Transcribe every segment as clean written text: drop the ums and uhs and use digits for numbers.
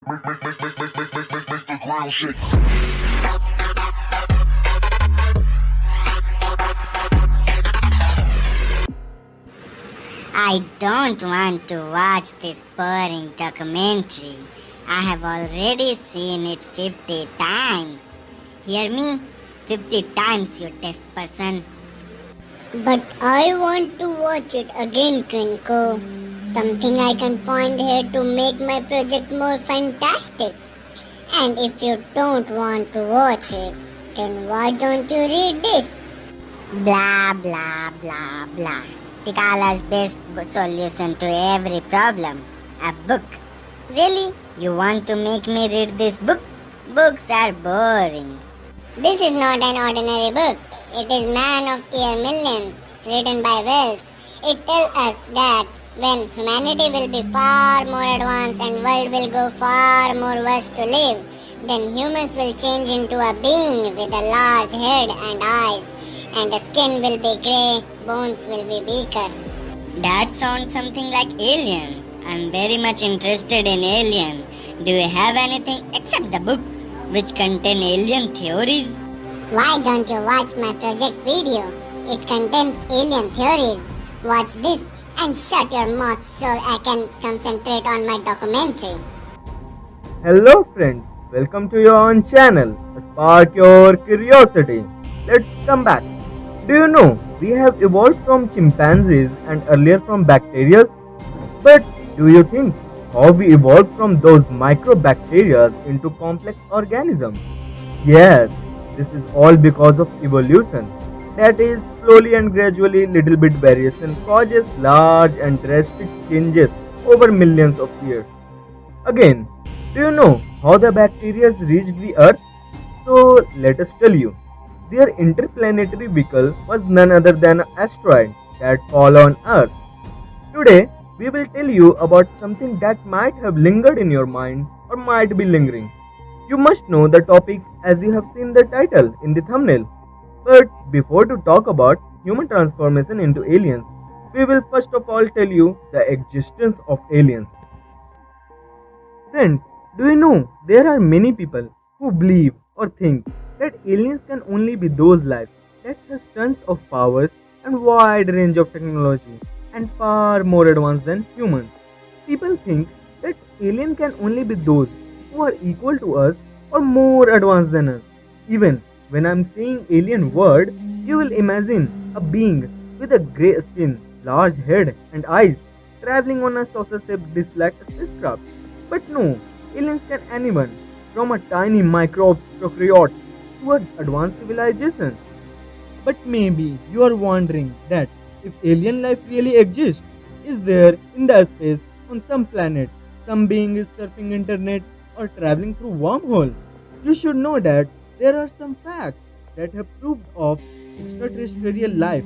Make the ground shake. I don't want to watch this boring documentary. I have already seen it 50 times. Hear me? 50 times, you deaf person. But I want to watch it again, Quinco. Something I can point here to make my project more fantastic. And if you don't want to watch it, then why don't you read this? Blah, blah, blah, blah. Tikala's best solution to every problem. A book. Really? You want to make me read this book? Books are boring. This is not an ordinary book. It is Man of Year Millions, written by Wells. It tells us that when humanity will be far more advanced and world will go far more worse to live, then humans will change into a being with a large head and eyes, and the skin will be grey, bones will be weaker. That sounds something like Alien. I'm very much interested in Alien. Do you have anything except the book which contain alien theories? Why don't you watch my project video? It contains alien theories. Watch this and shut your mouth so I can concentrate on my documentary. Hello friends, welcome to your own channel. Spark your curiosity. Let's come back. Do you know we have evolved from chimpanzees and earlier from bacteria? But do you think how we evolved from those microbacteria into complex organisms? Yes, this is all because of evolution. That is, slowly and gradually, little bit variation causes large and drastic changes over millions of years. Again, do you know how the bacteria reached the Earth? So let us tell you. Their interplanetary vehicle was none other than an asteroid that fell on Earth. Today, we will tell you about something that might have lingered in your mind or might be lingering. You must know the topic as you have seen the title in the thumbnail. But before to talk about human transformation into aliens, we will first of all tell you the existence of aliens. Friends, do you know there are many people who believe or think that aliens can only be those life that has tons of powers and wide range of technology and far more advanced than humans. People think that alien can only be those who are equal to us or more advanced than us. Even when I'm saying alien word, you will imagine a being with a grey skin, large head and eyes traveling on a saucer-shaped dish like a spacecraft. But no, aliens can anyone, from a tiny microbes prokaryote to an advanced civilization. But maybe you are wondering that if alien life really exists, is there in the space on some planet, some being is surfing internet or traveling through wormhole? You should know that there are some facts that have proved of extraterrestrial life.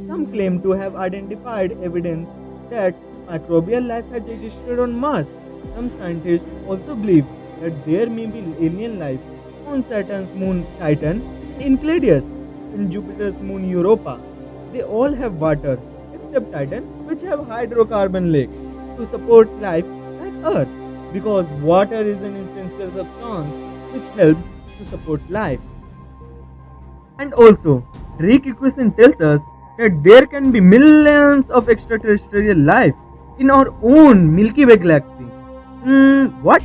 Some claim to have identified evidence that microbial life has existed on Mars. Some scientists also believe that there may be alien life on Saturn's moon Titan and Enceladus, and Jupiter's moon Europa. They all have water except Titan, which have hydrocarbon lake to support life like Earth, because water is an essential substance which helps to support life. And also, Drake equation tells us that there can be millions of extraterrestrial life in our own Milky Way galaxy. What?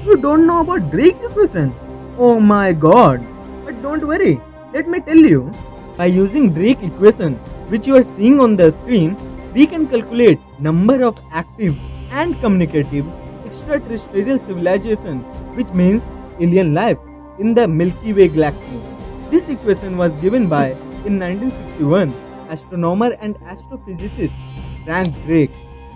You don't know about Drake equation? Oh my god. But don't worry, let me tell you. By using Drake equation, which you are seeing on the screen, we can calculate number of active and communicative extraterrestrial civilization, which means alien life, in the Milky Way galaxy. This equation was given by, in 1961, astronomer and astrophysicist Frank Drake,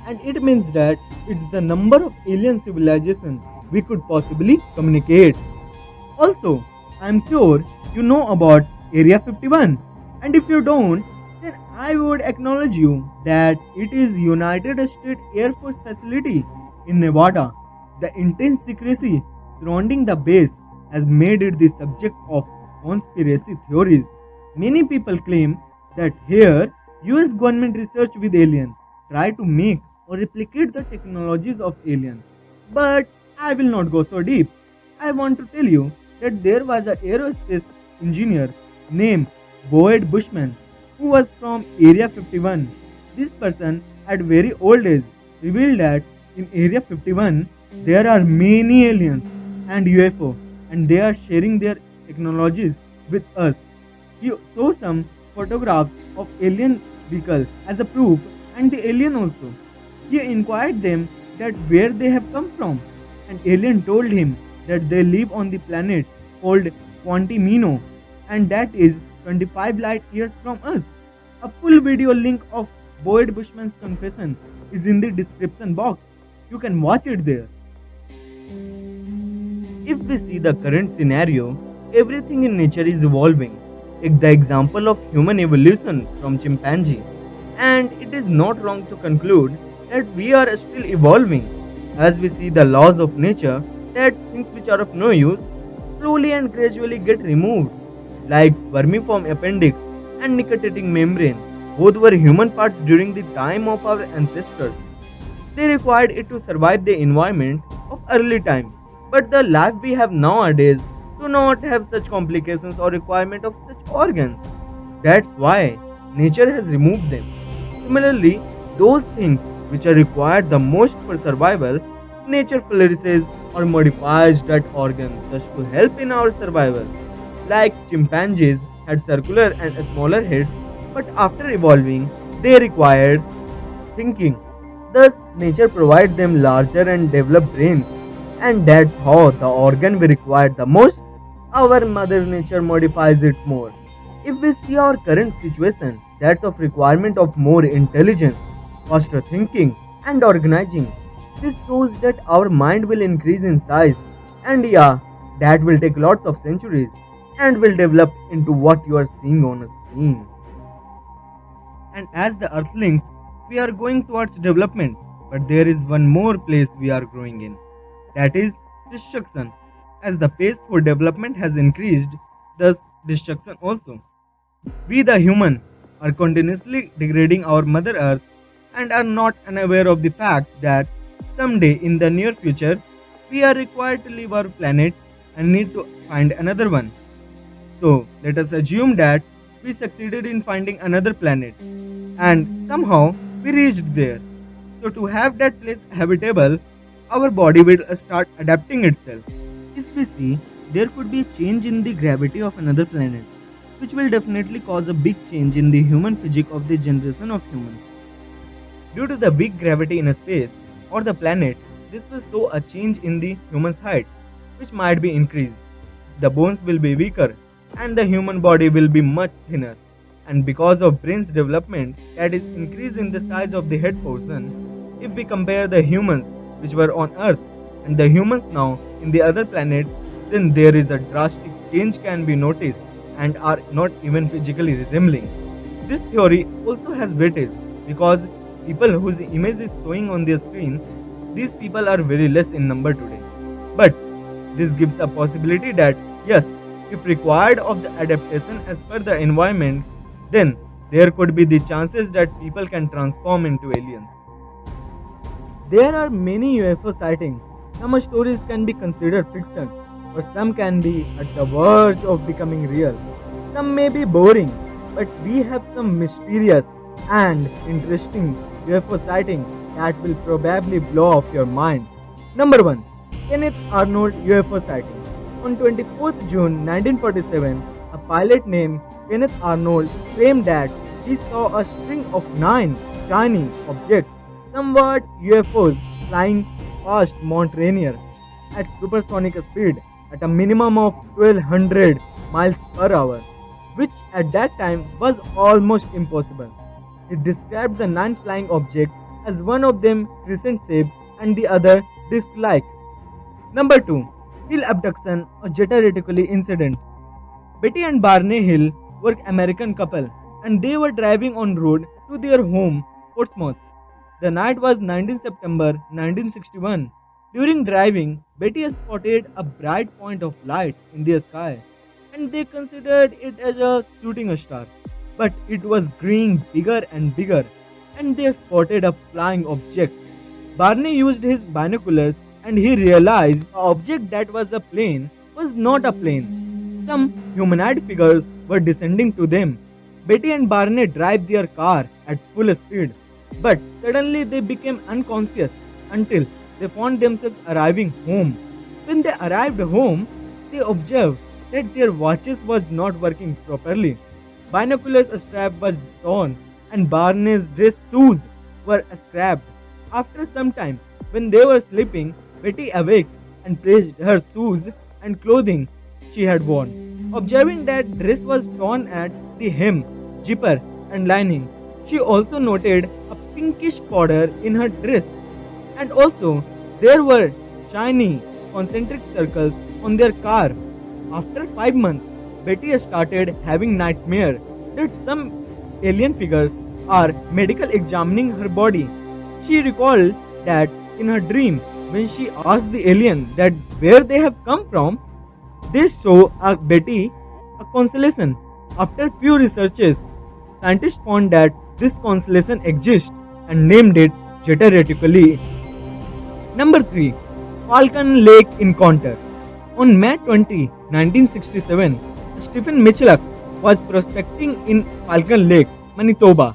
and it means that it's the number of alien civilization we could possibly communicate. Also, I'm sure you know about Area 51, and if you don't, then I would acknowledge you that it is United States Air Force facility in Nevada. The intense secrecy surrounding the base has made it the subject of conspiracy theories. Many people claim that here US government research with alien try to make or replicate the technologies of alien. But I will not go so deep. I want to tell you that there was an aerospace engineer named Boyd Bushman who was from Area 51. This person at very old age revealed that in Area 51 there are many aliens and UFO and they are sharing their technologies with us. He saw some photographs of alien vehicle as a proof and the alien also. He inquired them that where they have come from. An alien told him that they live on the planet called Quantimino and that is 25 light years from us. A full video link of Boyd Bushman's confession is in the description box. You can watch it there. If we see the current scenario, everything in nature is evolving. Take the example of human evolution from chimpanzee. And it is not wrong to conclude that we are still evolving as we see the laws of nature that things which are of no use slowly and gradually get removed, like vermiform appendix and nictitating membrane. Both were human parts during the time of our ancestors. They required it to survive the environment of early time. But the life we have nowadays do not have such complications or requirement of such organs. That's why nature has removed them. Similarly, those things which are required the most for survival, nature flourishes or modifies that organ just to help in our survival. Like chimpanzees had circular and smaller heads, but after evolving, they required thinking. Thus, nature provides them larger and developed brains, and that's how the organ we require the most, our Mother Nature modifies it more. If we see our current situation, that's of requirement of more intelligence, faster thinking, and organizing. This shows that our mind will increase in size, and yeah, that will take lots of centuries and will develop into what you are seeing on a screen. And as the Earthlings, we are going towards development, but there is one more place we are growing in. That is destruction. As the pace for development has increased, thus destruction also. We the human are continuously degrading our Mother Earth and are not unaware of the fact that someday in the near future we are required to leave our planet and need to find another one. So let us assume that we succeeded in finding another planet and somehow we reached there. So to have that place habitable, our body will start adapting itself. If we see, there could be a change in the gravity of another planet, which will definitely cause a big change in the human physics of the generation of humans. Due to the weak gravity in a space or the planet, this will show a change in the human's height, which might be increased. The bones will be weaker and the human body will be much thinner. And because of brain's development that is increase in the size of the head portion, if we compare the humans which were on Earth and the humans now in the other planet, then there is a drastic change can be noticed and are not even physically resembling. This theory also has weightage because people whose image is showing on their screen, these people are very less in number today. But this gives a possibility that yes, if required of the adaptation as per the environment, then there could be the chances that people can transform into aliens. There are many UFO sightings. Some stories can be considered fiction, or some can be at the verge of becoming real. Some may be boring, but we have some mysterious and interesting UFO sighting that will probably blow off your mind. Number 1. Kenneth Arnold UFO sighting. On 24th June 1947, a pilot named Kenneth Arnold claimed that he saw a string of 9 shining objects, somewhat UFOs, flying past Mount Rainier at supersonic speed at a minimum of 1200 miles per hour, which at that time was almost impossible. He described the 9 flying objects as one of them crescent shaped and the other disc like. Number 2. Hill abduction or Jetta Reticuli incident. Betty and Barney Hill were American couple and they were driving on road to their home, Portsmouth. The night was 19 September 1961. During driving, Betty spotted a bright point of light in the sky and they considered it as a shooting star. But it was growing bigger and bigger and they spotted a flying object. Barney used his binoculars and he realized the object that was a plane was not a plane. Some humanoid figures were descending to them. Betty and Barney drive their car at full speed, but suddenly they became unconscious until they found themselves arriving home. When they arrived home, they observed that their watches was not working properly. Binoculars strap was torn and Barney's dress shoes were scrapped. After some time, when they were sleeping, Betty awake and placed her shoes and clothing she had worn. Observing that dress was torn at the hem, zipper, and lining, she also noted a pinkish powder in her dress, and also there were shiny concentric circles on their car. After 5 months, Betty started having nightmare that some alien figures are medical examining her body. She recalled that in her dream, when she asked the alien that where they have come from, they show Betty a constellation. After few researches, scientists found that this constellation exists and named it Zeta Reticuli. Number 3. Falcon Lake Encounter. On May 20, 1967, Stephen Michalak was prospecting in Falcon Lake, Manitoba,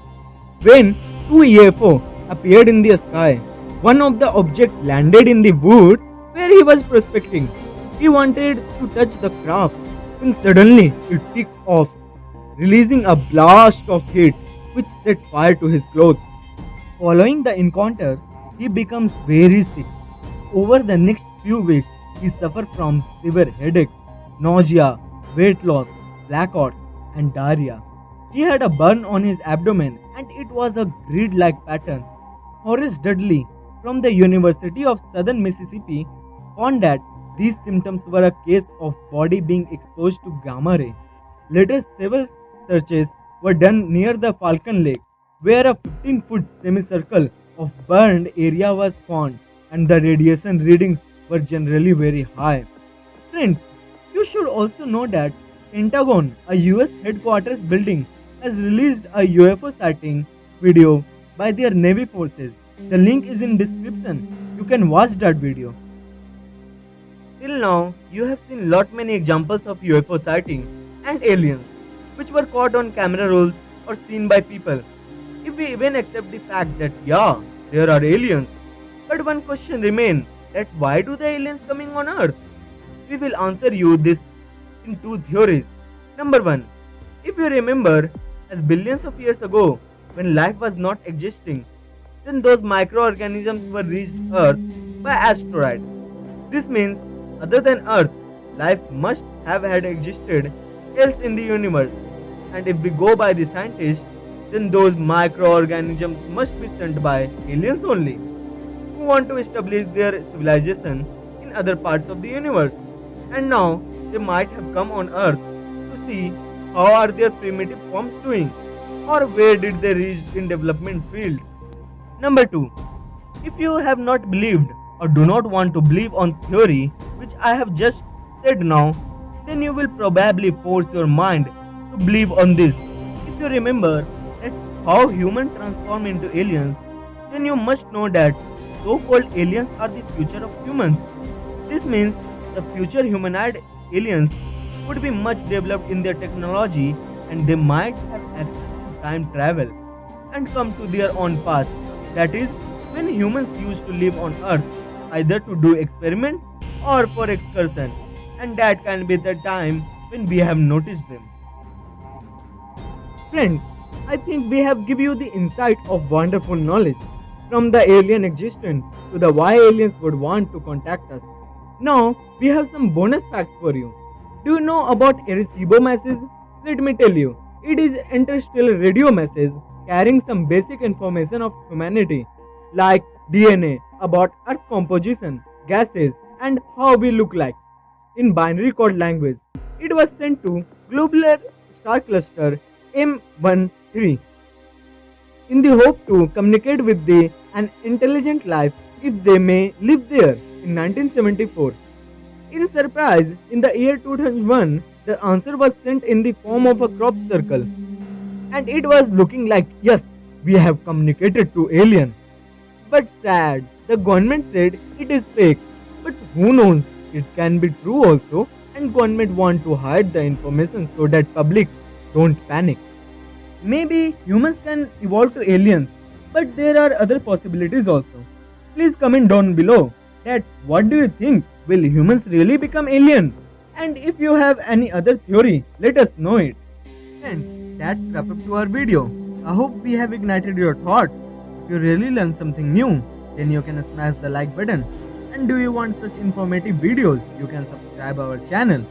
when two UFO appeared in the sky. One of the objects landed in the wood where he was prospecting. He wanted to touch the craft when suddenly it took off, releasing a blast of heat which set fire to his clothes. Following the encounter, he becomes very sick. Over the next few weeks, he suffered from severe headaches, nausea, weight loss, blackouts, and diarrhea. He had a burn on his abdomen and it was a grid like pattern. Horace Dudley from the University of Southern Mississippi found that these symptoms were a case of body being exposed to gamma ray. Later, several searches were done near the Falcon Lake, where a 15-foot semicircle of burned area was found, and the radiation readings were generally very high. Friends, you should also know that Pentagon, a US headquarters building, has released a UFO sighting video by their Navy forces. The link is in description. You can watch that video. Till now, you have seen lot many examples of UFO sighting and aliens, which were caught on camera rolls or seen by people. If we even accept the fact that yeah, there are aliens, but one question remains that why do the aliens coming on Earth? We will answer you this in two theories. Number one, if you remember, as billions of years ago, when life was not existing, then those microorganisms were reached Earth by asteroid. This means, other than Earth, life must have had existed else in the universe. And if we go by the scientists, then those microorganisms must be sent by aliens only, who want to establish their civilization in other parts of the universe. And now they might have come on Earth to see how are their primitive forms doing, or where did they reach in development fields. Number 2. If you have not believed or do not want to believe on theory which I have just said now, then you will probably force your mind to believe on this. If you remember that how humans transform into aliens, then you must know that so-called aliens are the future of humans. This means the future humanoid aliens would be much developed in their technology and they might have access to time travel and come to their own past. That is, when humans used to live on Earth either to do experiment or for excursion, and that can be the time when we have noticed them. Friends, I think we have given you the insight of wonderful knowledge from the alien existence to the why aliens would want to contact us. Now we have some bonus facts for you. Do you know about Arecibo message? Let me tell you, it is interstellar radio message carrying some basic information of humanity like DNA about Earth composition, gases, and how we look like. In binary code language, it was sent to globular star cluster M13 in the hope to communicate with an intelligent life if they may live there in 1974. In surprise, in the year 2001, the answer was sent in the form of a crop circle, and it was looking like yes, we have communicated to alien. But sad, the government said it is fake But who knows? It can be true also, and government want to hide the information so that public don't panic. Maybe humans can evolve to aliens, but there are other possibilities also. Please comment down below that what do you think? Will humans really become alien? And if you have any other theory, let us know it. Friends, that's wrap up to our video. I hope we have ignited your thought. If you really learned something new, then you can smash the like button. And do you want such informative videos? You can subscribe our channel.